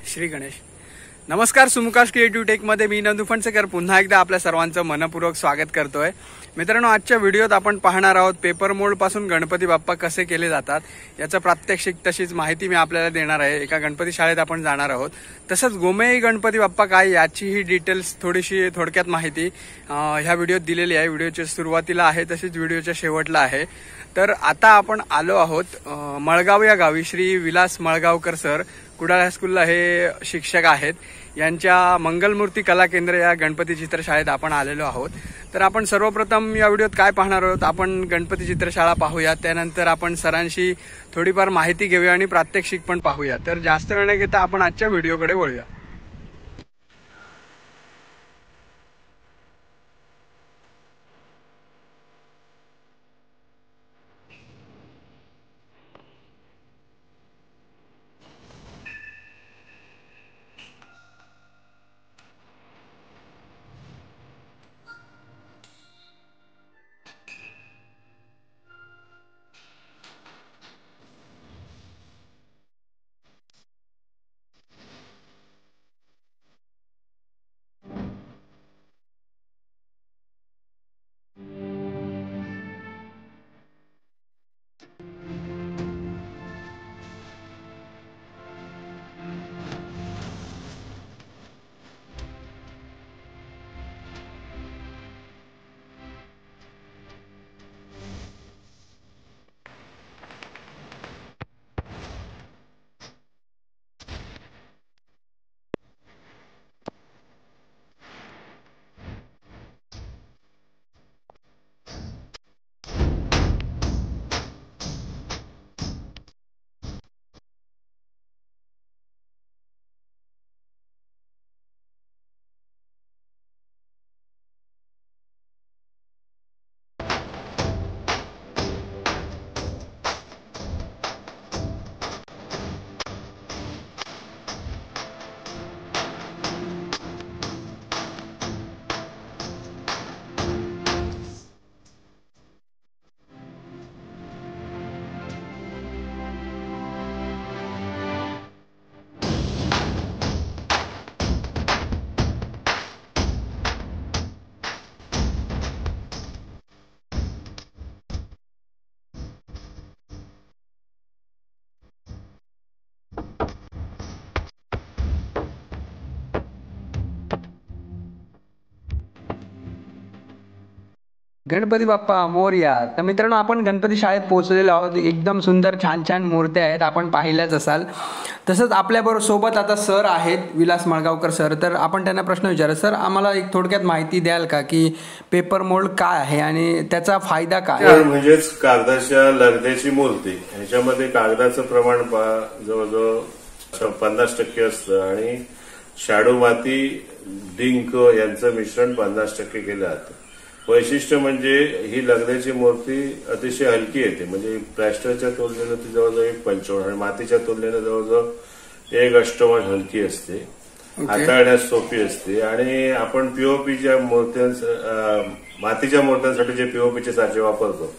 श्री गणेश. नमस्कार. सुमुकाश creative take मध्ये मी नंदू फणसेकर पुन्हा एकदा आपल्या सर्वांचं मनपूर्वक स्वागत करतोय. मित्रांनो, आजच्या व्हिडिओत आपण पाहणार आहोत पेपर मोल्ड पासून गणपती बाप्पा कसे केले जातात याचं प्रात्यक्षिक तशीच माहिती मी आपल्याला देणार आहे. एका गणपती शाळेत आपण जाणार आहोत. तसंच गोमेई गणपती बाप्पा काय याचीही डिटेल्स थोडीशी थोडक्यात माहिती ह्या व्हिडिओत दिलेली आहे. व्हिडिओच्या सुरुवातीला आहे तशीच व्हिडिओच्या शेवटला आहे. तर आता आपण आलो आहोत मळगाव या गावी. श्री विलास मळगावकर सर कुडाळ हायस्कूलला हे शिक्षक आहेत. यांच्या मंगलमूर्ती कला केंद्र या गणपती चित्रशाळेत आपण आलेलो आहोत. तर आपण सर्वप्रथम या व्हिडिओत काय पाहणार आहोत, आपण गणपती चित्रशाळा पाहूया. त्यानंतर आपण सरांशी थोडीफार माहिती घेऊया आणि प्रात्यक्षिक पण पाहूया. तर जास्त वेळ न घेता आपण आजच्या व्हिडिओकडे वळूया. गणपती बाप्पा मोरया. तर मित्रांनो, आपण गणपती शाळेत पोहोचलेलो आहोत. एकदम सुंदर छान छान मूर्त्या आहेत, आपण पाहिल्याच असाल. तसंच आपल्याबरोबर सोबत आता सर आहेत, विलास मळगावकर सर. तर आपण त्यांना प्रश्न विचारू. सर, आम्हाला एक थोडक्यात माहिती द्याल का की पेपर मोल्ड काय आहे आणि त्याचा फायदा काय? म्हणजेच कागदाच्या लगद्याची मूर्ती. ह्याच्यामध्ये कागदाचं प्रमाण जवळजवळ 50% असतं आणि शाडू माती डिंक यांचं मिश्रण 50% केलं जातं. वैशिष्ट्य म्हणजे ही लगद्याची मूर्ती अतिशय हलकी येते. म्हणजे प्लॅस्टरच्या तुलनेनं ती जवळजवळ 1/55 आणि मातीच्या तुलनेनं जवळजवळ 1/8 हलकी असते. हाताळण्यास सोपी असते. आणि आपण पीओपीच्या मातीच्या मूर्त्यांसाठी जे पीओपीचे साचे वापरतो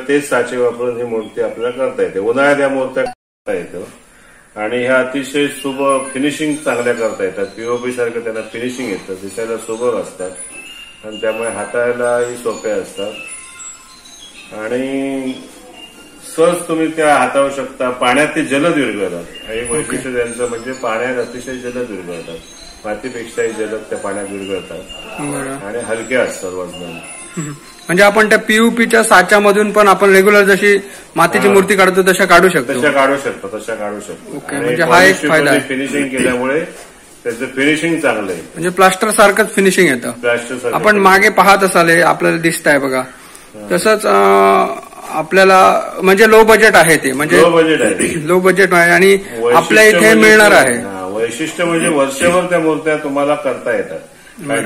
तेच साचे वापरून ही मूर्ती आपल्याला करता येते. उन्हाळ्यात या मूर्त्या करता येतं आणि ह्या अतिशय सुबक फिनिशिंग चांगल्या करता येतात. पीओपी सारखं त्यांना फिनिशिंग येतं, दिसायला सुबक असतात आणि त्यामुळे हाताळायलाही सोप्या असतात आणि सहज तुम्ही त्या हाताळू शकता. पाण्यात ते जलद विरघळतात. आणि वैशिष्ट्य त्यांचं म्हणजे पाण्यात अतिशय जलद विरघळतात. मातीपेक्षाही जलद त्या पाण्यात विरघळतात आणि हलक्या असतात वजनाने. म्हणजे आपण त्या पीयूपीच्या साच्यामधून पण आपण रेग्युलर जशी मातीची मूर्ती काढतो तशा काढू शकतो. तशा काढू शकतो. म्हणजे हा एक फायदा. फिनिशिंग केल्यामुळे त्याचं फिनिशिंग चांगलं आहे. म्हणजे प्लास्टर सारखंच फिनिशिंग येतं. प्लास्टर आपण मागे पाहत असाल, आपल्याला दिसत आहे बघा. तसंच आपल्याला म्हणजे लो बजेट आहे ते. म्हणजे लो बजेट आहे आणि आपल्या इथे मिळणार आहे. वैशिष्ट्य म्हणजे वर्षभर त्या मूर्त्या तुम्हाला करता येतात.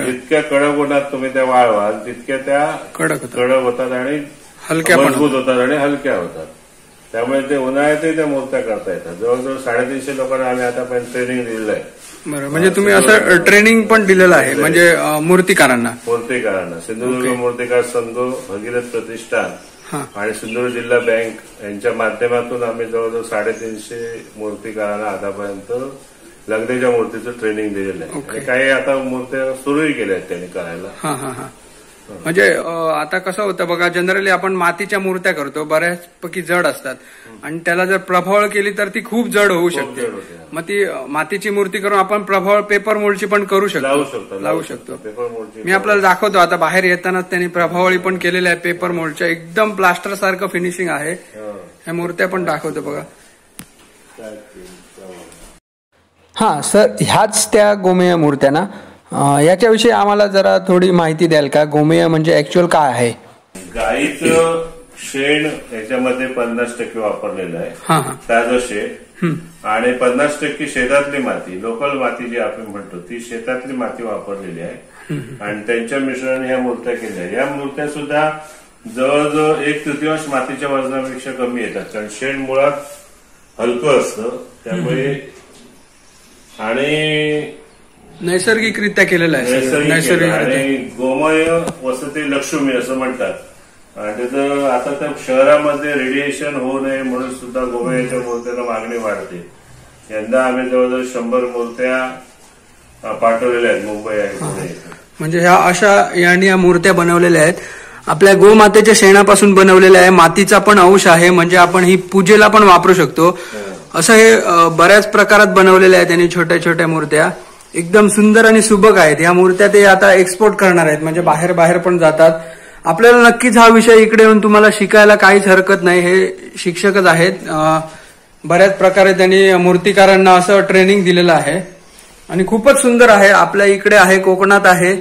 जितक्या कडक उन्हात तुम्ही त्या वाळवाल तितक्या त्या कडक होतात आणि हलक्या मजबूत होतात आणि हलक्या होतात. त्यामुळे ते उन्हाळ्यातही त्या मूर्त्या करता येतात. जवळजवळ 350 लोकांना आम्ही आतापर्यंत ट्रेनिंग दिलेलं आहे. बरं, म्हणजे तुम्ही असं ट्रेनिंग पण दिलेलं आहे म्हणजे मूर्तिकारांना. सिंधुदुर्ग मूर्तिकार संघ, भगीरथ प्रतिष्ठान आणि सिंधुदुर्ग जिल्हा बँक यांच्या माध्यमातून आम्ही जवळजवळ 350 मूर्तिकारांना आतापर्यंत लगदेच्या मूर्तीचं ट्रेनिंग दिलेलं आहे. आणि काही आता मूर्त्या सुरूही केल्या आहेत त्यांनी करायला. म्हणजे आता कसं होतं बघा, जनरली आपण मातीच्या मूर्त्या करतो, बऱ्याचपैकी जड असतात आणि त्याला जर प्रभावळ केली तर ती खूप जड होऊ शकते. मग ती मातीची मूर्ती करून आपण प्रभावळ पेपर मोल्डची पण करू शकतो, लावू शकतो. मी आपल्याला दाखवतो आता. बाहेर येतानाच त्यांनी प्रभावळी पण केलेल्या आहे पेपर मोल्डच्या, एकदम प्लास्टर सारखं फिनिशिंग आहे. ह्या मूर्त्या पण दाखवतो बघा. हा सर, ह्याच त्या गोमेय मूर्त्या ना? याच्याविषयी आम्हाला जरा थोडी माहिती द्याल का? गोमेय म्हणजे ऍक्च्युअल काय आहे? गाईचं शेण याच्यामध्ये 50% वापरलेलं आहे, ताजं शेण, आणि 50% शेतातली माती, लोकल माती जी आपण म्हणतो ती शेतातली माती वापरलेली आहे. आणि त्यांच्या मिश्रणाने ह्या मूर्त्या केल्या. या मूर्त्या सुद्धा जवळजवळ 1/3 मातीच्या वजनापेक्षा कमी येतात, कारण शेण मुळात हलकं असतं त्यामुळे. आणि नैसर्गिकरित्या केलेलं आहे. नैसर्गिक. आणि गोमय वसते लक्ष्मी असं म्हणतात. आणि त्याचं आता त्या शहरामध्ये रेडिएशन होऊ नये म्हणून सुद्धा गोमयाच्या मूर्त्याला मागणी वाढते. यंदा आम्ही जवळजवळ 100 मूर्त्या पाठवलेल्या आहेत मुंबई आणि पुणे. म्हणजे ह्या अशा या मूर्त्या बनवलेल्या आहेत, आपल्या गोमातेच्या शेणापासून बनवलेल्या आहे. मातीचा पण अंश आहे, म्हणजे आपण ही पूजेला पण वापरू शकतो. असं हे बऱ्याच प्रकारात बनवलेल्या आहेत त्यांनी छोट्या छोट्या मूर्त्या. एकदम सुंदर आणि सुबक आहेत. ह्या मूर्त्या ते आता एक्सपोर्ट करणार आहेत, म्हणजे बाहेर पण जातात. आपल्याला नक्कीच हा विषय इकडे येऊन तुम्हाला शिकायला काहीच हरकत नाही. हे शिक्षकच आहेत. बऱ्याच प्रकारे त्यांनी मूर्तिकारांना असं ट्रेनिंग दिलेलं आहे आणि खूपच सुंदर आहे. आपल्या इकडे आहे, कोकणात आहे.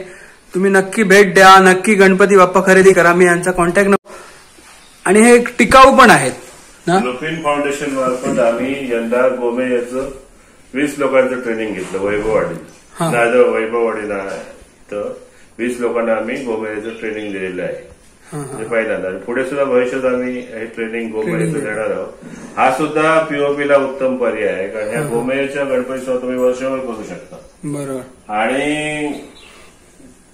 तुम्ही नक्की भेट द्या, नक्की गणपती बाप्पा खरेदी करा. मी यांचा कॉन्टॅक्ट नंबर. आणि हे टिकाऊ पण आहेत ना? लुपिन फाउंडेशन मार्फत आम्ही यंदा गोमेयाचं 20 लोकांचं ट्रेनिंग घेतलं वैभववाडीत. वैभववाडीला तर 20 लोकांना आम्ही गोमेयाचं ट्रेनिंग दिलेलं आहे. हे पहिल्यांदा. आणि पुढे सुद्धा भविष्यात आम्ही हे ट्रेनिंग गोमेयाचं देणार आहोत. हा सुद्धा पीओपीला उत्तम पर्याय आहे, कारण ह्या गोमेयाच्या गणपतीसह तुम्ही वर्षभर करू शकता. बरोबर. आणि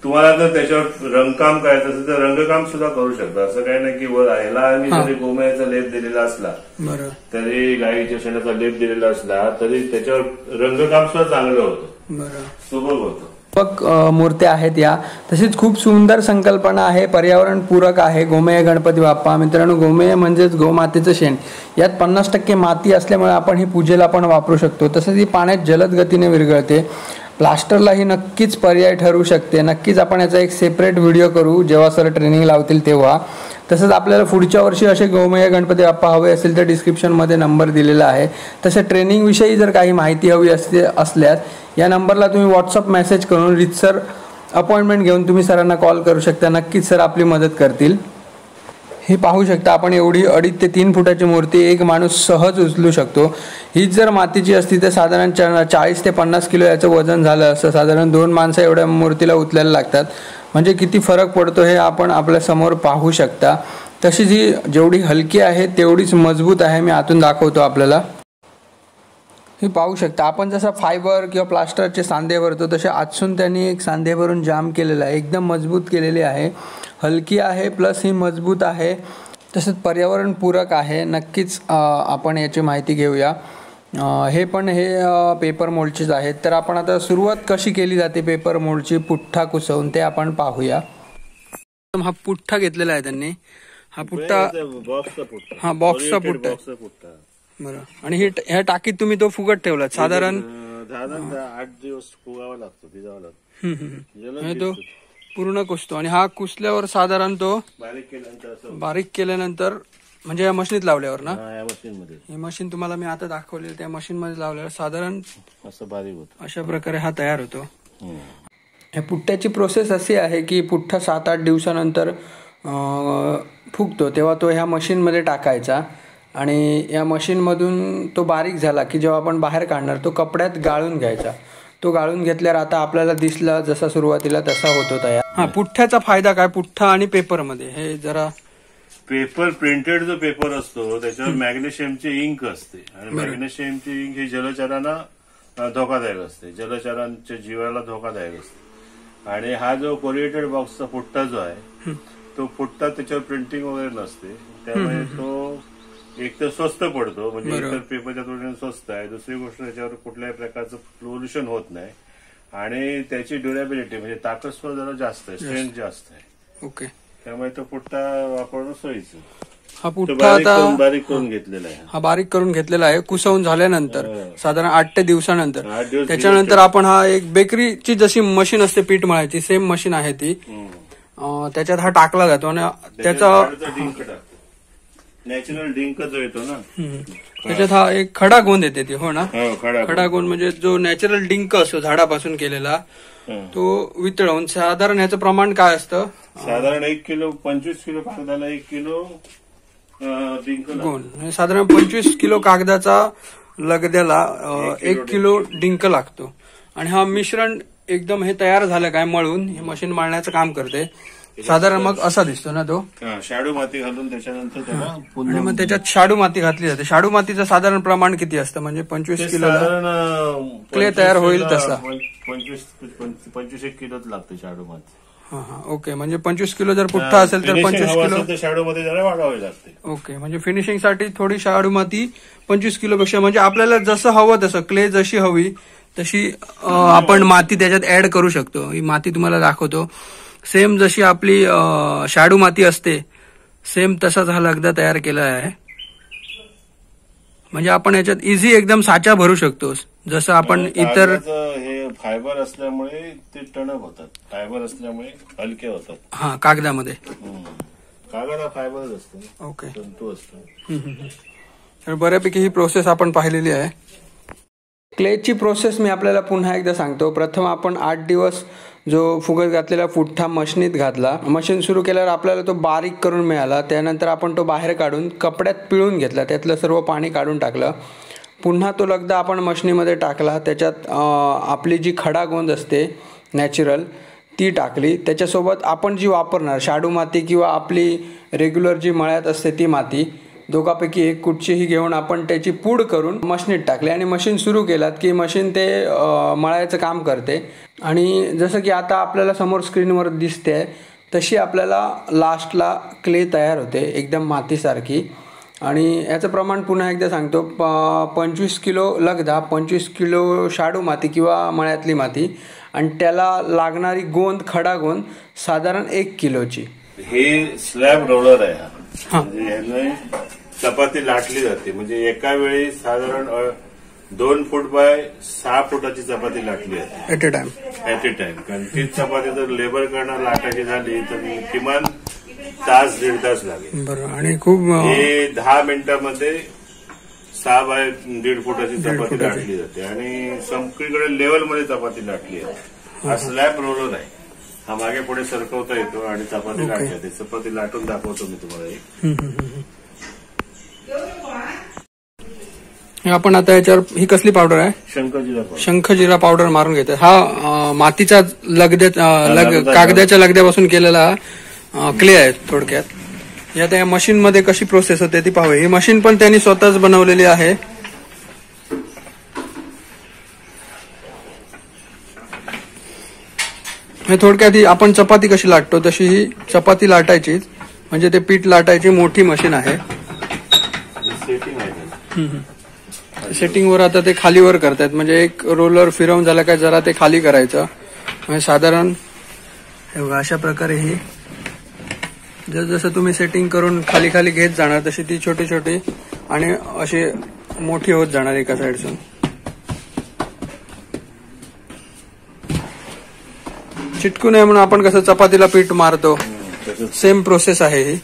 तुम्हाला जर त्याच्यावर रंगकाम करायचं असेल तर रंगकाम सुद्धा करू शकता. असं काही नाही की ह्याला आम्ही जरी गोमयाचा लेप दिलेला असला, तरी गाईच्या शेणाचा लेप दिलेला असला तरी त्याच्यावर रंगकाम सुद्धा चांगलं होतं, सुबक होतं. मूर्त्या आहेत या. तशीच खूप सुंदर संकल्पना आहे, पर्यावरण पूरक आहे. गोमेय गणपती बाप्पा. मित्रांनो, गोमेय म्हणजेच गोमातेचं शेण. यात 50% माती असल्यामुळे आपण ही पूजेला पण वापरू शकतो. तसंच ही पाण्यात जलद गतीने विरघळते. प्लास्टरला ही नक्कीच पर्याय ठरू शकते. नक्कीच आपण याचा एक सेपरेट व्हिडिओ करू जेव्हा सर ट्रेनिंग लावतील तेव्हा. तसंच आपल्याला पुढच्या वर्षी असे गोमेय गणपती बाप्पा हवे असेल तर डिस्क्रिप्शनमध्ये नंबर दिलेला आहे. तसं ट्रेनिंगविषयी जर काही माहिती हवी असल्यास या नंबरला तुम्ही व्हॉट्सअप मेसेज करून रितसर अपॉइंटमेंट घेऊन तुम्ही सरांना कॉल करू शकता. नक्कीच सर आपली मदत करतील. हे पाहू शकता आपण, एवढी 2.5 ते 3 फुटाची मूर्ती एक माणूस सहज उचलू शकतो. हीच जर मातीची असती तर साधारण 40 ते 50 किलो याचं वजन झालं असं. साधारण 2 माणसं एवढ्या मूर्तीला उचलायला लागतात. म्हणजे किती फरक पडतो हे आपण आपल्या समोर पाहू शकता. तशी जी जेवढी हलकी आहे तेवढीच मजबूत आहे. मी आतून दाखवतो आपल्याला. हे पाहू शकता आपण, जसं फायबर किंवा प्लास्टरचे सांधे भरतो तसे आतसून त्यांनी एक सांधे भरून जाम केलेला आहे. एकदम मजबूत केलेली आहे. हलकी आहे प्लस ही मजबूत आहे. तसंच पर्यावरण पूरक आहे. नक्कीच आपण याची माहिती घेऊया. हे पेपर मोल्डचेच आहेत. तर आपण आता सुरुवात कशी केली जाते पेपर मोल्डची पुठ्ठा कुसवून ते आपण पाहूया. हा पुठ्ठा घेतलेला आहे त्यांनी. हा पुठ्ठा बॉक्सचा पुठ्ठा. बरं. आणि ह्या टाकीत तुम्ही तो फुगत ठेवला साधारण 8 दिवस फुगावा लागतो, भिजावा लागतो. तो पूर्ण कुसतो. आणि हा कुसल्यावर साधारण तो बारीक केल्यानंतर म्हणजे या मशीनीत लावल्यावर ना, या मशीनमध्ये, ही मशीन तुम्हाला मी आता दाखवलेली त्या मशीन मध्ये लावल्यावर साधारण असं बारीक होतं. अशा प्रकारे हा तयार होतो. ह्या पुठ्ठ्याची प्रोसेस अशी आहे की पुठ्ठा 7-8 दिवसानंतर फुगतो तेव्हा तो ह्या मशीनमध्ये टाकायचा. आणि या मशीनमधून तो बारीक झाला की जेव्हा आपण बाहेर काढणार तो कपड्यात गाळून घ्यायचा. तो गाळून घेतल्यावर आता आपल्याला दिसला जसा सुरुवातीला तसा होतो तयार. हा, पुठ्ठ्याचा फायदा काय? पुठ्ठा आणि पेपरमध्ये हे जरा पेपर प्रिंटेड जो पेपर असतो त्याच्यावर मॅग्नेशियमची इंक असते. आणि मॅग्नेशियमची इंक ही जलचरांना धोकादायक असते, जलचरांच्या जीवाला धोकादायक असते. आणि हा जो कोरिएटेड बॉक्सचा पुठ्ठा जो आहे तो फुटतात, त्याच्यावर प्रिंटिंग वगैरे नसते, त्यामुळे तो एक तर स्वस्त पडतो, म्हणजे इतर पेपरच्या तुलनेत स्वस्त आहे. दुसरी गोष्ट त्याच्यावर कुठल्याही प्रकारचं पोल्युशन होत नाही आणि त्याची ड्युरेबिलिटी म्हणजे ताकद जरा जास्त आहे, स्ट्रेंथ जास्त आहे. ओके. त्यामुळे तो पुठ्ठा वापरणं सोयीचं. हा पुठ्ठा आता बारीक करून घेतलेला आहे. हा बारीक करून घेतलेला आहे कुसवून झाल्यानंतर साधारण 8 ते दिवसानंतर. 8 दिवस त्याच्यानंतर आपण हा एक बेकरीची जशी मशीन असते पीठ मळायची, सेम मशीन आहे ती, त्याच्यात हा टाकला जातो आणि त्याचा डिंक टाकतो, नॅचरल डिंक जो येतो ना, त्याच्यात हा एक खडा गोंद येते ती. हो ना, खडा खडा गोंद म्हणजे जो नॅचरल डिंक असतो झाडापासून केलेला, तो वितळवून. साधारण ह्याचं प्रमाण काय असतं? साधारण 1 किलो 25 किलो कागदाला 1 किलो डिंक गोंद. साधारण 25 किलो कागदाचा लगद्याला 1 किलो डिंक लागतो. आणि हा मिश्रण एकदम हे तयार झालं काय मळून, हे मशीन मळण्याचं काम करते. साधारण मग असा दिसतो ना तो. शाडू माती घालून त्याच्यानंतर त्याला आणि मग त्याच्यात शाडू माती घातली जाते. शाडू मातीचं साधारण प्रमाण किती असतं? म्हणजे 25 किलो क्ले तयार होईल तसा 25 किलोच लागते शाडू माती. ओके. म्हणजे 25 किलो जर पुठ्ठा असेल तर 25 किलो शाडू मध्ये जरा वाढवावी लागते. ओके. म्हणजे फिनिशिंगसाठी थोडी शाडू माती 25 किलो पेक्षा, म्हणजे आपल्याला जसं हवं तसं, क्ले जशी हवी तशी आपण माती त्याच्यात ऍड करू शकतो. ही माती तुम्हाला दाखवतो. सेम जशी आपली शाडू माती असते सेम तसाच हा लगदा तयार केला आहे. म्हणजे आपण याच्यात इझी एकदम साचा भरू शकतो. जसं आपण इतर हे फायबर असल्यामुळे ते टणक होतात, फायबर असल्यामुळे हलके होतात. हा, कागदामध्ये कागद हा फायबरच असतो. ओके. तंतू असतो. तर बऱ्यापैकी ही प्रोसेस आपण पाहिलेली आहे. क्लेची प्रोसेस मी आपल्याला पुन्हा एकदा सांगतो. प्रथम आपण 8 दिवस जो फुगत घातलेला पुठ्ठा मशीनीत घातला. मशीन सुरू केल्यावर आपल्याला तो बारीक करून मिळाला. त्यानंतर आपण तो बाहेर काढून कपड्यात पिळून घेतला, त्यातलं सर्व पाणी काढून टाकलं. पुन्हा तो लगदा आपण मशीनीमध्ये टाकला. त्याच्यात आपली जी खडा गोंद असते नॅचरल ती टाकली. त्याच्यासोबत आपण जी वापरणार शाडू माती किंवा आपली रेग्युलर जी मळ्यात असते ती माती, दोघांपैकी एक कुठचीही घेऊन आपण त्याची पूड करून मशीनीत टाकली आणि मशीन सुरू केलात की मशीन ते मळायचं काम करते. आणि जसं की आता आपल्याला समोर स्क्रीनवर दिसते तशी आपल्याला लास्टला क्ले तयार होते एकदम मातीसारखी. आणि याचं प्रमाण पुन्हा एकदा सांगतो. 25 किलो लगदा, 25 किलो शाडू माती किंवा मळ्यातली माती आणि त्याला लागणारी गोंद, खडा गोंद साधारण 1 किलोची. हे स्लॅब रोलर आहे हा. म्हणजे चपाती लाटली जाते. म्हणजे एका वेळी साधारण 2 फूट बाय 6 फुटाची चपाती लाटली जाते ऍट ए टाइम. कारण तीच चपाती जर लेबर करणं लाटायची झाली तर किमान तास 1.5 तास लागेल. बरोबर. आणि खूप हे 10 मिनिटांमध्ये 6 बाय 1.5 फुटाची चपाती लाटली जाते आणि सगळीकडे लेवलमध्ये चपाती लाटली जाते. हा स्लॅब रोलर आहे. हा मागे पुढे सरकवता येतो आणि चपाती लाटली जाते. चपाती लाटून दाखवतो मी तुम्हाला एक. आपण आता याच्यावर ही कसली पावडर आहे? शंखजिरा पावडर मारून घेते. हा मातीचा कागदाच्या लगद्यापासून केलेला क्ले आहे थोडक्यात. यात या मशीन मध्ये कशी प्रोसेस होते ती पाहूया. ही मशीन पण त्यांनी स्वतःच बनवलेली आहे. थोडक्यात आपण चपाती कशी लाटतो तशी ही चपाती लाटायची, म्हणजे ते पीठ लाटायची मोठी मशीन आहे. सेटिंगवर आता ते खालीवर करतायत. म्हणजे एक रोलर फिरवून झालं काय जरा ते खाली करायचं. म्हणजे साधारण अशा प्रकारे ही जसं तुम्ही सेटिंग करून खाली खाली घेत जाणार तशी ती छोटी छोटी आणि अशी मोठी होत जाणार एका साईडसून. चिटकू नये म्हणून आपण कसं चपातीला पीठ मारतो सेम प्रोसेस आहे ही.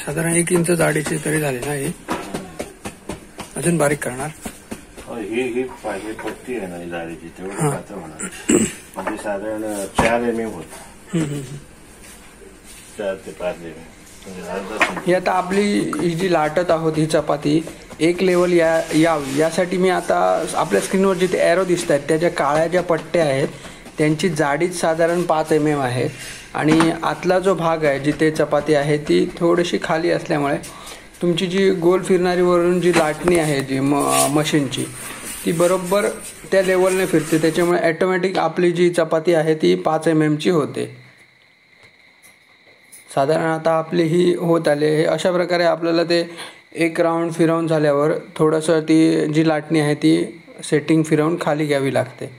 साधारण 1 इंच जाडीची तरी झाली ना ही. अजून बारीक करणार. ही पाहिजे पट्टी आहे ना जाडीची तेवढी पातळ होणार. म्हणजे साधारण 4 mm होत. 4 ते 5 mm. ही आता आपली ही जी लाटत आहोत ही चपाती एक लेवल यावी यासाठी मी आता आपल्या स्क्रीनवर जिथे एरो दिसत आहेत त्याच्या काळ्या ज्या पट्ट्या आहेत त्यांची जाडीच साधारण 5 mm आहे. आणि आतला जो भाग आहे जिथे चपाती आहे ती थोडीशी खाली असल्यामुळे तुमची जी गोल फिरणारी वरून जी लाटणी आहे जी मशीनची ती बरोबर त्या लेवलने फिरते. त्याच्यामुळे ॲटोमॅटिक आपली जी चपाती आहे ती 5 mm ची होते. साधारण आता आपली ही होत आले. अशा प्रकारे आपल्याला ते एक राऊंड फिरवून झाल्यावर थोडंसं ती जी लाटणी आहे ती सेटिंग फिरवून खाली घ्यावी लागते.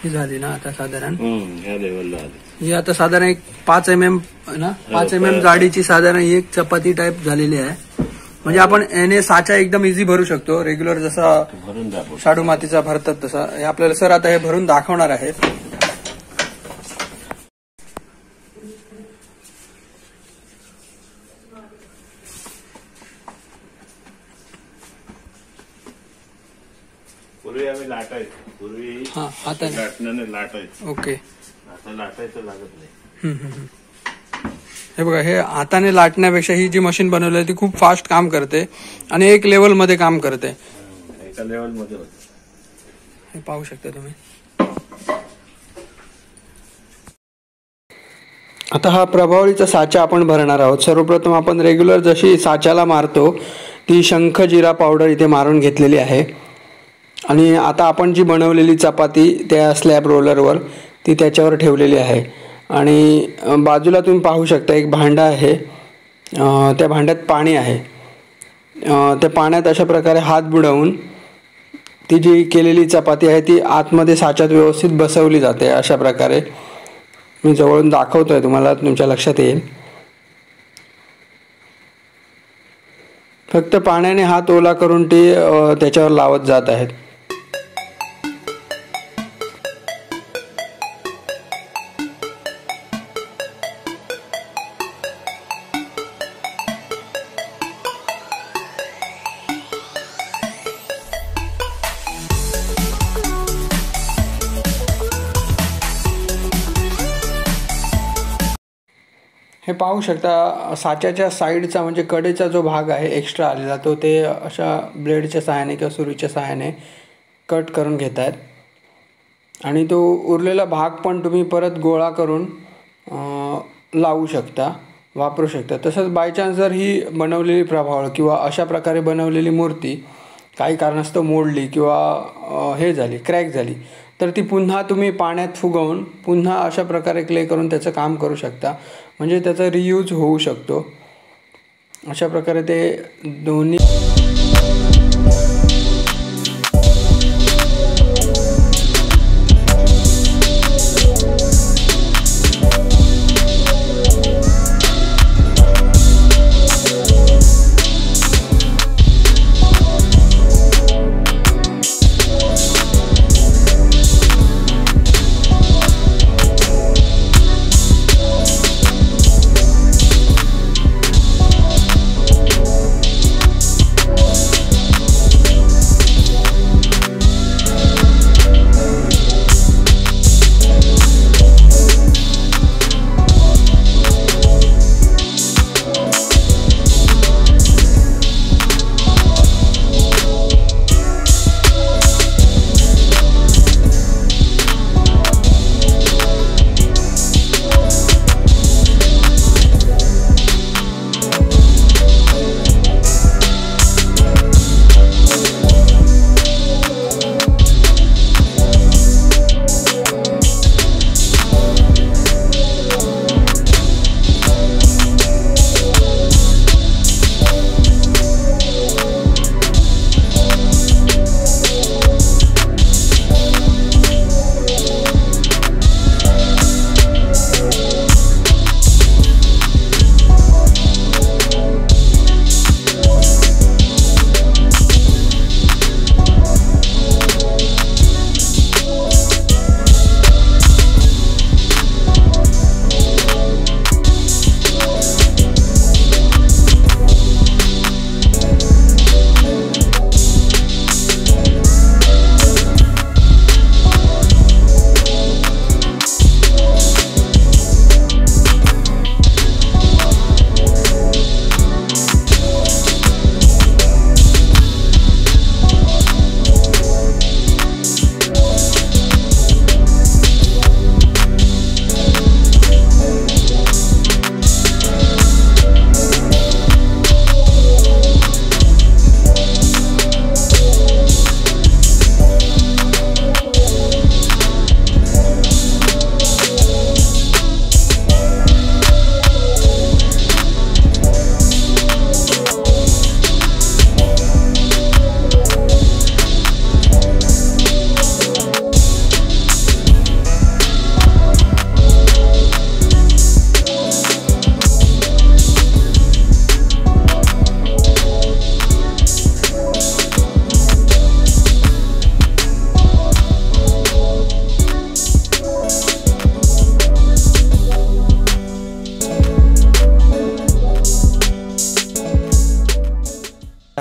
ही झाली ना आता साधारण ह्या लेवलला आली. ही आता साधारण एक 5 mm ना 5 mm जाडीची साधारण एक चपाती टाईप झालेली आहे. म्हणजे आपण याने साचा एकदम इझी भरू शकतो. रेग्युलर जसा भरून दाखवू शाडू मातीचा भरतात तसा हे आपल्याला सर आता हे भरून दाखवणार आहेत. पूर्वी आम्ही लाटायचो. पूर्वी आता लाटण्याने लाटायचो. ओके. आता लाटायचं लागत नाही. हे बघा हे हाताने लाटण्यापेक्षा ही जी मशीन बनवली आहे ती खूप फास्ट काम करते आणि एक लेवल मध्ये काम करते. एका लेवल मध्ये होत. हे पाहू शकता तुम्ही. आता हा प्रभावळीचा साचा आपण भरणार आहोत. सर्वप्रथम आपण रेग्युलर जशी साच्याला मारतो ती शंख जिरा पावडर इथे मारून घेतलेली आहे. आणि आता आपण जी बनवलेली चपाती त्या स्लॅब रोलरवर ती त्याच्यावर ठेवलेली आहे. आणि बाजूला तुम्ही पाहू शकता एक भांडं आहे. त्या भांड्यात पाणी आहे. त्या पाण्यात अशा प्रकारे हात बुडवून ती जी केलेली चपाती आहे ती आतमध्ये साच्यात व्यवस्थित बसवली जाते. अशा प्रकारे मी जवळून दाखवतोय तुम्हाला तुमच्या लक्षात येईल. फक्त पाण्याने हात ओला करून ती त्याच्यावर लावत जात आहेत. हे पाहू शकता साच्याच्या साईडचा म्हणजे कडेचा जो भाग आहे एक्स्ट्रा आलेला तो ते अशा ब्लेडच्या सहाय्याने किंवा सुरीच्या सहाय्याने कट करून घेत आहेत. आणि तो उरलेला भाग पण तुम्ही परत गोळा करून लावू शकता, वापरू शकता. तसंच बायचान्स जर ही बनवलेली प्रभावळ किंवा अशा प्रकारे बनवलेली मूर्ती काही कारणास्तव मोडली किंवा हे झाली क्रॅक झाली तर ती पुन्हा तुम्ही पाण्यात फुगवून पुन्हा अशा प्रकारे क्ले करून त्याचं काम करू शकता. म्हणजे त्याचा रियूज होऊ शकतो. अशा प्रकारे ते दोन्ही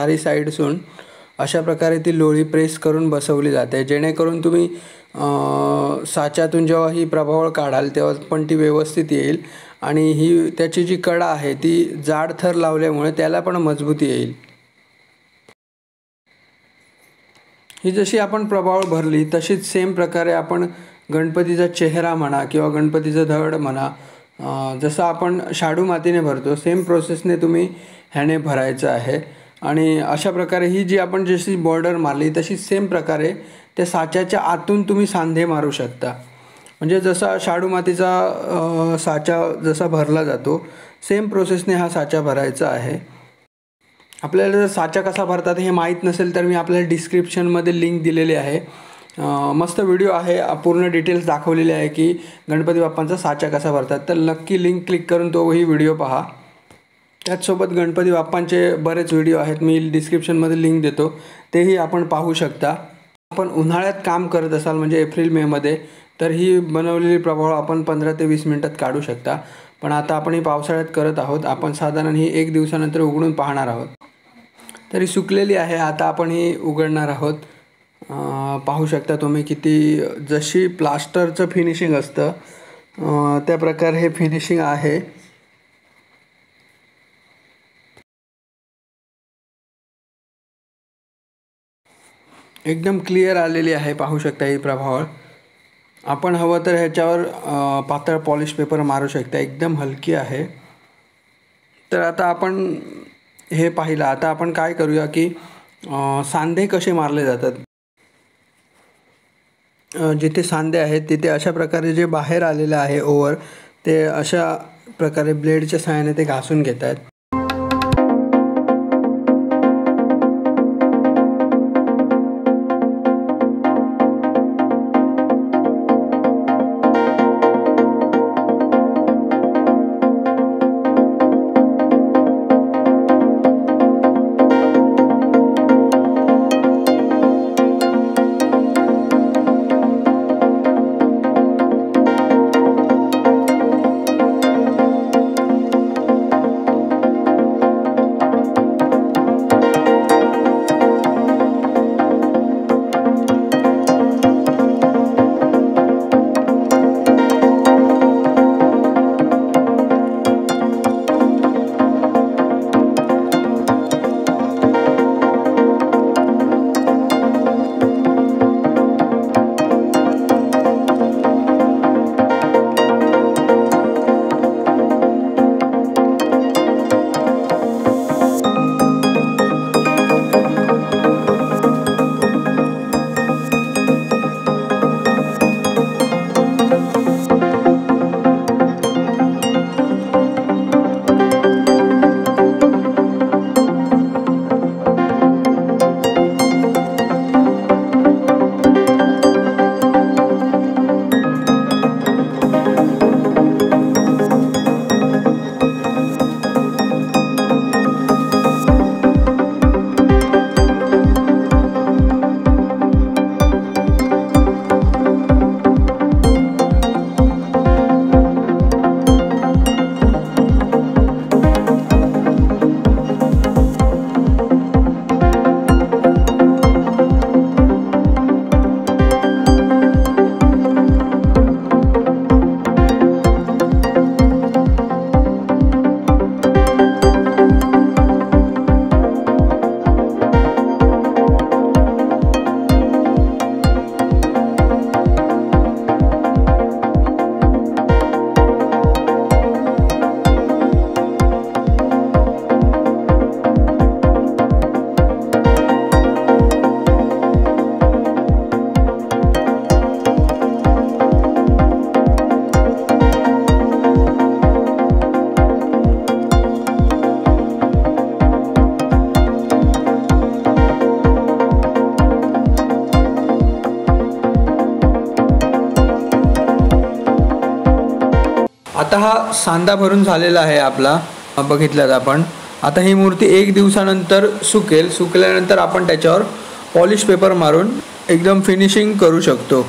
चारी साईडसून अशा प्रकारे ती लोळी प्रेस करून बसवली जाते, जेणेकरून तुम्ही साच्यातून जेव्हा ही प्रभावळ काढाल तेव्हा पण ती व्यवस्थित येईल आणि ही त्याची जी कडा आहे ती जाड थर लावल्यामुळे त्याला पण मजबूती येईल. ही जशी आपण प्रभावळ भरली तशीच सेम प्रकारे आपण गणपतीचा चेहरा म्हणा किंवा गणपतीचं धड म्हणा, जसं आपण शाडू मातीने भरतो सेम प्रोसेसने तुम्ही ह्याने भरायचं आहे. आणि अशा प्रकारे ही जी आपण जशी बॉर्डर मारली तशी सेम प्रकारे त्या साच्याच्या आतून तुम्ही सांधे मारू शकता. म्हणजे जसा शाडू मातीचा साचा जसा भरला जातो सेम प्रोसेसने हा साचा भरायचा आहे. आपल्याला जर साचा कसा भरतात हे माहीत नसेल तर मी आपल्याला डिस्क्रिप्शनमध्ये लिंक दिलेली आहे. मस्त व्हिडिओ आहे, पूर्ण डिटेल्स दाखवलेले आहे की गणपती बाप्पांचा साचा कसा भरतात. तर नक्की लिंक क्लिक करून तोही व्हिडिओ पहा. त्याचसोबत गणपती बाप्पांचे बरेच व्हिडिओ आहेत, मी डिस्क्रिप्शनमध्ये लिंक देतो, तेही आपण पाहू शकता. आपण उन्हाळ्यात काम करत असाल म्हणजे एप्रिल मेमध्ये तर ही बनवलेली प्रभावळ आपण 15 ते 20 मिनटात काढू शकता. पण आता आपण ही पावसाळ्यात करत आहोत, आपण साधारण ही 1 दिवसानंतर उघडून पाहणार आहोत. तरी सुकलेली आहे, आता आपण ही उघडणार आहोत. पाहू शकता तुम्ही किती जशी प्लास्टरचं फिनिशिंग असतं त्या प्रकारे हे फिनिशिंग आहे. एकदम क्लिअर आलेली आहे, पाहू शकता ही प्रभावळ. आपण हवं तर ह्याच्यावर पातळ पॉलिश पेपर मारू शकता, एकदम हलकी आहे. तर आता आपण हे पाहिलं, आता आपण काय करूया की सांधे कसे मारले जातात. जिथे सांधे आहेत तिथे अशा प्रकारे जे बाहेर आलेलं आहे ओव्हर ते अशा प्रकारे ब्लेडच्या सहाय्याने ते घासून घेत आहेत. आता हा सांधा भरून झालेला आहे आपला, बघितलात आपण. आता ही मूर्ती 1 दिवसानंतर सुकेल. सुकल्यानंतर आपण त्याच्यावर पॉलिश पेपर मारून एकदम फिनिशिंग करू शकतो.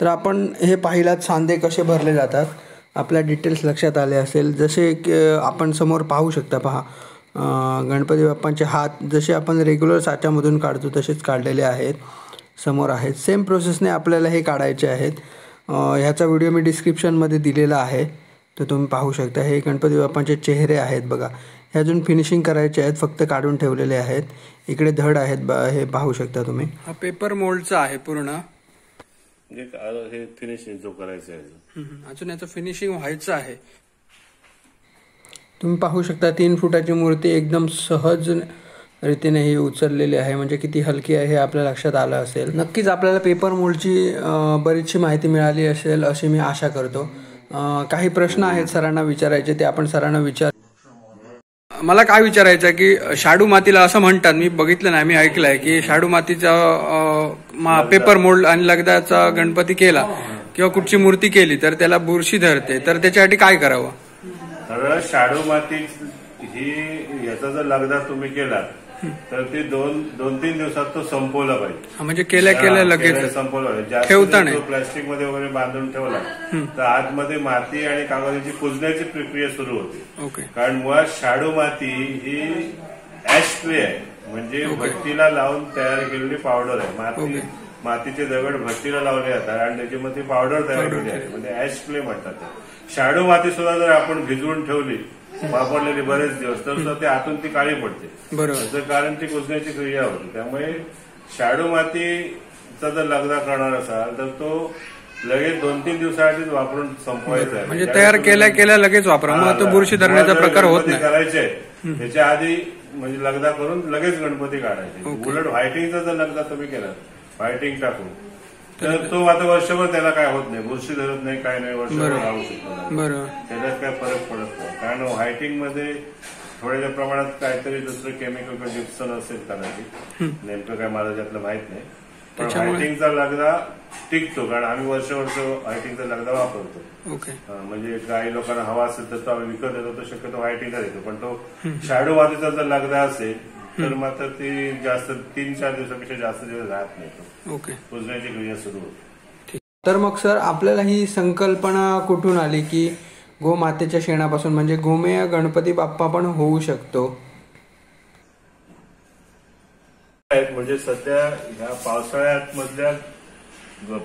तर आपण हे पाहिलात सांधे कसे भरले जातात. आपल्या डिटेल्स लक्षात आले असेल. जसे की आपण समोर पाहू शकता, पहा गणपती बाप्पांचे हात जसे आपण रेग्युलर साच्यामधून काढतो तसेच काढलेले आहेत, समोर आहेत. सेम प्रोसेसने आपल्याला हे काढायचे आहेत. ह्याचा व्हिडिओ मी डिस्क्रिप्शनमध्ये दिलेला आहे, तर तुम्ही पाहू शकता. हे गणपती बाप्पांचे चेहरे आहेत बघा. हे अजून फिनिशिंग करायचे आहेत, फक्त काढून ठेवलेले आहेत. इकडे धड आहेत, हे पाहू शकता तुम्ही. हा पेपर मोल्डचा आहे पूर्ण. हे फिनिशिंग जो करायचं आहे, अजून याचं फिनिशिंग व्हायचं आहे. तुम्ही पाहू शकता 3 फुटाची मूर्ती एकदम सहज रीतीने ही उचललेली आहे. म्हणजे किती हलकी आहे हे आपल्या लक्षात आलं असेल. नक्कीच आपल्याला पेपर मोल्डची बरीचशी माहिती मिळाली असेल अशी मी आशा करतो. काही प्रश्न आहेत सरांना विचारायचे, ते आपण सरांना विचार. मला काय विचारायचं की शाडू मातीला असं म्हणतात, मी बघितलं नाही, मी ऐकलंय की शाडू मातीचा पेपर मोल्ड आणि लगदाचा गणपती केला किंवा कुठची मूर्ती केली तर त्याला बुरशी धरते, तर त्याच्यासाठी काय करावं? तर शाडू माती ही याचा जर लगदा तुम्ही केला तर ते 2-3 दिवसात तो संपवला पाहिजे. म्हणजे केल्या लगेच संपवला पाहिजे. ठेवता नाही, प्लास्टिक मध्ये वगैरे बांधून ठेवला तर आतमध्ये माती आणि कागदाची कुजण्याची प्रक्रिया सुरू होते. ओके. कारण मुळात शाडू माती ही ऍश क्ले आहे, म्हणजे भट्टीला लावून तयार केलेली पावडर आहे. मातीचे दगड भट्टीला लावले जातात आणि त्याच्यामध्ये पावडर तयार केली आहे, म्हणजे ऍश क्ले म्हणतात. शाडू माती सुद्धा जर आपण भिजवून ठेवली वापरलेली बरेच दिवस तर ते आतून ती काळी पडते. त्याचं कारण ती कुजण्याची क्रिया होती. त्यामुळे शाडू मातीचा जर लगदा करणार असाल तर तो लगेच 2-3 दिवसाआधीच वापरून संपवायचा आहे. म्हणजे तयार केल्या लगेच वापरा, मग तो बुरशी धरण्याचा प्रकार होत नाही. करायचे त्याच्या आधी म्हणजे लगदा करून लगेच गणपती काढायचे. उलट व्हायटिंगचा जर लगदा तुम्ही केला, व्हायटिंग टाकून, तर तो आता वर्षभर त्याला काय होत नाही, बुरशी धरत नाही, काय नाही, वर्षभर राहू शकतो. त्याच्यात काय फरक पडत नाही. कारण व्हायटिंग मध्ये थोड्याशा प्रमाणात काहीतरी दुसरं केमिकल किंवा जिप्सन असेल कदाचित, नेमकं काय मला त्यातलं माहित नाही. पण व्हायटिंगचा लगदा टिकतो, कारण आम्ही वर्ष व्हायटिंगचा लगदा वापरतो. म्हणजे काही लोकांना हवा असेल तर तो आम्ही विकत येतो, तो शक्यतो व्हायटिंगचा देतो. पण तो शाडू मातीचा जर लगदा असेल तर मात्र ती जास्त 3-4 दिवसापेक्षा जास्त दिवस राहत नाही, कुजण्याची क्रिया सुरू होते. तर मग सर आपल्याला ही संकल्पना कुठून आली की गोमातेच्या शेणापासून म्हणजे गोमेय गणपती बाप्पा पण होऊ शकतो? म्हणजे सध्या ह्या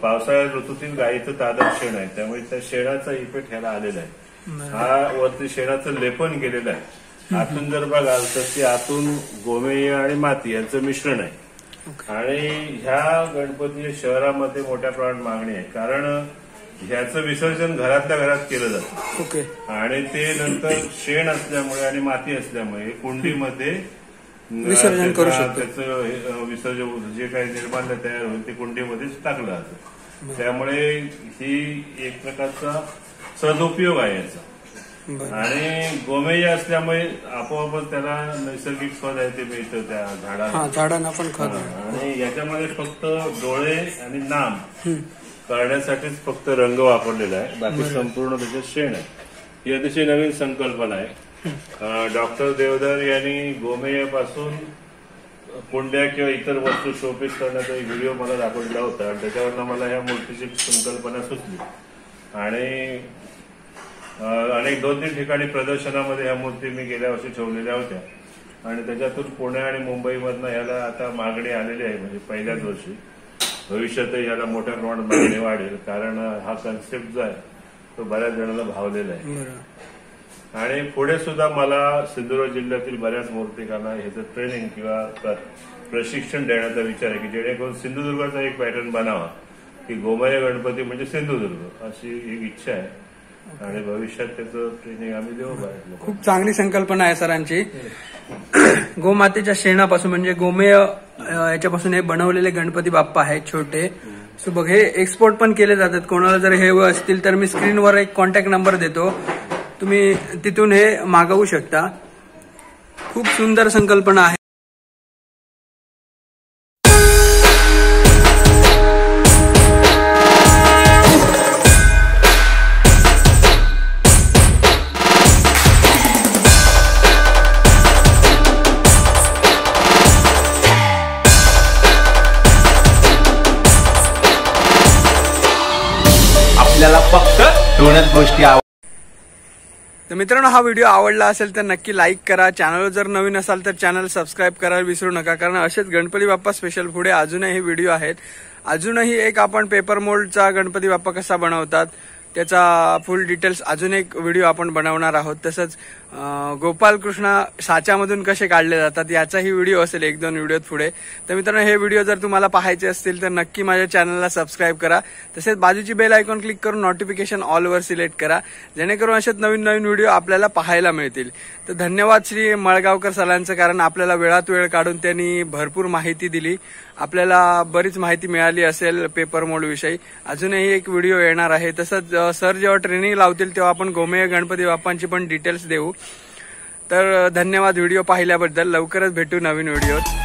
पावसाळ्यात ऋतूतील गायीचं तादर शेण आहे, त्यामुळे त्या शेणाचा इफेक्ट ह्याला आलेला आहे. हा वरती शेणाचं लेपन केलेलं आहे. आतून जर बघाल तर ती आतून गोमेय आणि माती यांचं मिश्रण आहे. आणि ह्या गणपती शहरामध्ये मोठ्या प्रमाणात मागणी आहे, कारण ह्याचं विसर्जन घरातल्या घरात केलं जातं. आणि ते नंतर शेण असल्यामुळे आणि माती असल्यामुळे कुंडीमध्ये विसर्जन करू शकतो. त्याचं विसर्जन जे काही निर्माल्य तयार होईल ते कुंडीमध्येच टाकलं जातं. त्यामुळे ही एक प्रकारचा सदुपयोग आहे याचा. आणि गोमेय असल्यामुळे आपोआपच त्याला नैसर्गिक खत आहे ते मिळतं त्या झाडांना पण खत. आणि याच्यामध्ये फक्त डोळे आणि नाम करण्यासाठीच फक्त रंग वापरलेला आहे, बाकी संपूर्ण त्याच्यात शेण आहे. ही अतिशय नवीन संकल्पना आहे. डॉक्टर देवधर यांनी गोमेयापासून कुंड्या किंवा इतर वस्तू शोपीस करण्याचा एक व्हिडिओ मला दाखवलेला होता आणि त्याच्यावरनं मला ह्या मूर्तीची संकल्पना सुचली. आणि अनेक 2-3 ठिकाणी प्रदर्शनामध्ये ह्या मूर्ती मी गेल्या वर्षी ठेवलेल्या होत्या आणि त्याच्यातून पुणे आणि मुंबईमधनं ह्याला आता मागणी आलेली आहे. म्हणजे पहिल्याच वर्षी, भविष्यातही ह्याला मोठ्या प्रमाणात मागणी वाढेल, कारण हा कन्सेप्ट जो आहे तो बऱ्याच जणांना भावलेला आहे. आणि पुढे सुद्धा मला सिंधुदुर्ग जिल्ह्यातील बऱ्याच मूर्तिकांना ह्याचं ट्रेनिंग किंवा प्रशिक्षण देण्याचा विचार आहे, की जेणेकरून सिंधुदुर्गाचा एक पॅटर्न बनावा की गोमेय गणपती म्हणजे सिंधुदुर्ग, अशी एक इच्छा आहे. आणि भविष्यात त्याचं ट्रेनिंग आम्ही देऊ. खूप चांगली संकल्पना आहे सरांची. गोमातेच्या शेणापासून म्हणजे गोमेय याच्यापासून हे बनवलेले गणपती बाप्पा आहेत छोटे. सो बघ, हे एक्सपोर्ट पण केले जातात. कोणाला जर हे असतील तर मी स्क्रीनवर एक कॉन्टॅक्ट नंबर देतो, तुम्ही तिथून हे मागवू शकता. खूप सुंदर संकल्पना आहे. आपल्याला फक्त दोनच गोष्टी तर मित्रांनो, हा व्हिडिओ आवडला असेल तर नक्की लाईक करा. चॅनलवर जर नवीन असाल तर चॅनल सबस्क्राईब करायला विसरू नका, कारण असेच गणपती बाप्पा स्पेशल पुढे अजूनही व्हिडिओ आहेत. अजूनही एक आपण पेपर मोल्डचा गणपती बाप्पा कसा बनवतात त्याचा फुल डिटेल्स अजून एक व्हिडिओ आपण बनवणार आहोत. तसंच गोपालकृष्ण साच्यामधून कसे काढले जातात याचाही व्हिडिओ असेल 1-2 व्हिडिओत पुढे. तर मित्रांनो, हे व्हिडिओ जर तुम्हाला पाहायचे असतील तर नक्की माझ्या चॅनलला सबस्क्राईब करा. तसेच बाजूची बेल आयकॉन क्लिक करून नोटिफिकेशन ऑलवर सिलेक्ट करा, जेणेकरून असेच नवीन नवीन व्हिडिओ आपल्याला पाहायला मिळतील. तर धन्यवाद श्री मळगावकर सरांचं, कारण आपल्याला वेळात वेळ काढून त्यांनी भरपूर माहिती दिली. आपल्याला बरीच माहिती मिळाली असेल पेपर मोल्ड विषयी. अजूनही एक व्हिडिओ येणार आहे. तसंच सर जेव्हा ट्रेनिंग लावतील तेव्हा आपण गोमेय गणपती बाप्पांची पण डिटेल्स देऊ. तर धन्यवाद व्हिडिओ पाहिल्याबद्दल. लवकरच भेटू नवीन व्हिडिओत.